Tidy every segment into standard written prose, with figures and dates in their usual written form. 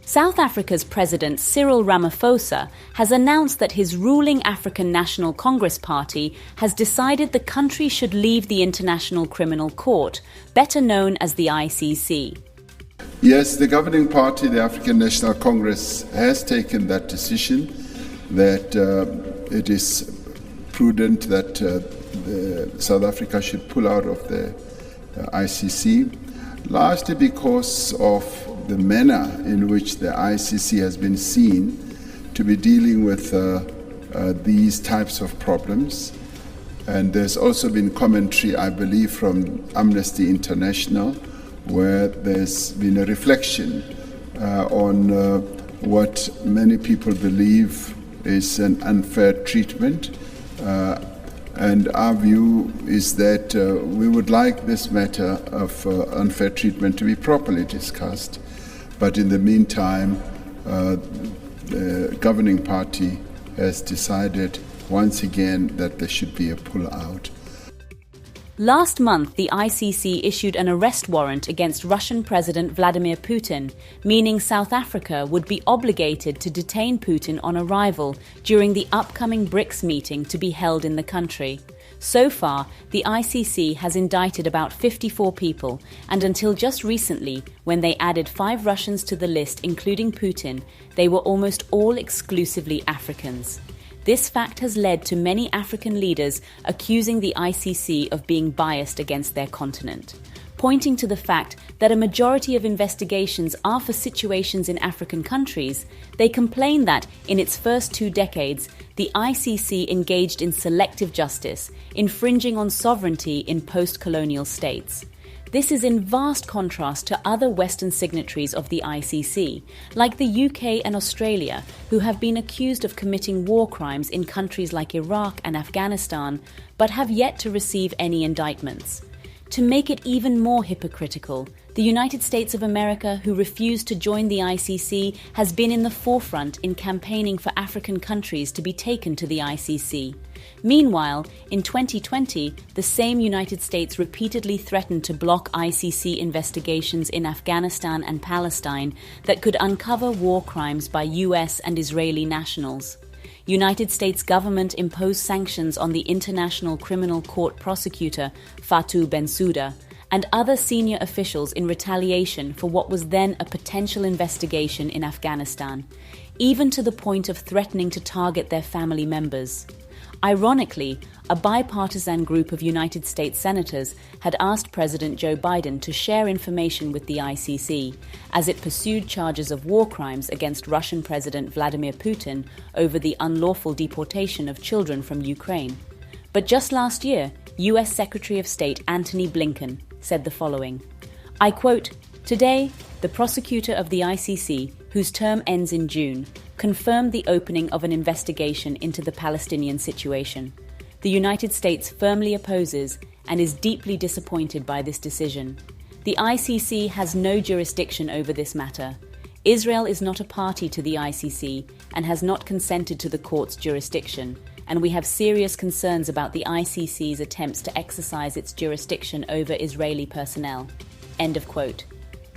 South Africa's President Cyril Ramaphosa has announced that his ruling African National Congress Party has decided the country should leave the International Criminal Court, better known as the ICC. Yes, the governing party, the African National Congress, has taken that decision that it is prudent that South Africa should pull out of the ICC, largely because of the manner in which the ICC has been seen to be dealing with these types of problems. And there's also been commentary, I believe, from Amnesty International, where there's been a reflection on what many people believe is an unfair treatment. And our view is that we would like this matter of unfair treatment to be properly discussed. But in the meantime, the governing party has decided once again that there should be a pull-out. Last month, the ICC issued an arrest warrant against Russian President Vladimir Putin, meaning South Africa would be obligated to detain Putin on arrival during the upcoming BRICS meeting to be held in the country. So far, the ICC has indicted about 54 people, and until just recently, when they added 5 Russians to the list, including Putin, they were almost all exclusively Africans. This fact has led to many African leaders accusing the ICC of being biased against their continent. Pointing to the fact that a majority of investigations are for situations in African countries, they complain that, in its first 2 decades, the ICC engaged in selective justice, infringing on sovereignty in post-colonial states. This is in vast contrast to other Western signatories of the ICC, like the UK and Australia, who have been accused of committing war crimes in countries like Iraq and Afghanistan, but have yet to receive any indictments. To make it even more hypocritical, the United States of America, who refused to join the ICC, has been in the forefront in campaigning for African countries to be taken to the ICC. Meanwhile, in 2020, the same United States repeatedly threatened to block ICC investigations in Afghanistan and Palestine that could uncover war crimes by US and Israeli nationals. United States government imposed sanctions on the International Criminal Court prosecutor Fatou Bensouda and other senior officials in retaliation for what was then a potential investigation in Afghanistan, even to the point of threatening to target their family members. Ironically, a bipartisan group of United States senators had asked President Joe Biden to share information with the ICC as it pursued charges of war crimes against Russian President Vladimir Putin over the unlawful deportation of children from Ukraine. But just last year, US Secretary of State Antony Blinken said the following, I quote, "Today, the prosecutor of the ICC, whose term ends in June, confirmed the opening of an investigation into the Palestinian situation. The United States firmly opposes and is deeply disappointed by this decision. The ICC has no jurisdiction over this matter. Israel is not a party to the ICC and has not consented to the court's jurisdiction, and we have serious concerns about the ICC's attempts to exercise its jurisdiction over Israeli personnel." End of quote.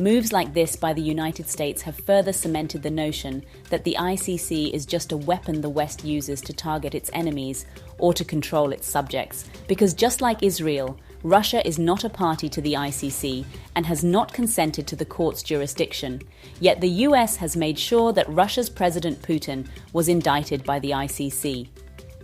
Moves like this by the United States have further cemented the notion that the ICC is just a weapon the West uses to target its enemies or to control its subjects, because just like Israel, Russia is not a party to the ICC and has not consented to the court's jurisdiction, yet the US has made sure that Russia's President Putin was indicted by the ICC.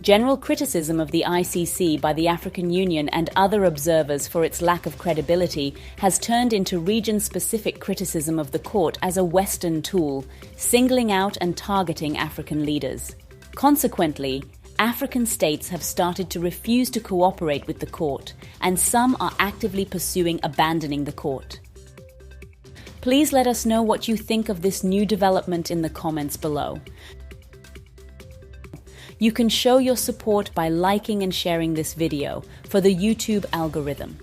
General criticism of the ICC by the African Union and other observers for its lack of credibility has turned into region-specific criticism of the court as a Western tool, singling out and targeting African leaders. Consequently, African states have started to refuse to cooperate with the court, and some are actively pursuing abandoning the court. Please let us know what you think of this new development in the comments below. You can show your support by liking and sharing this video for the YouTube algorithm.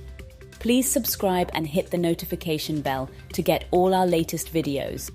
Please subscribe and hit the notification bell to get all our latest videos.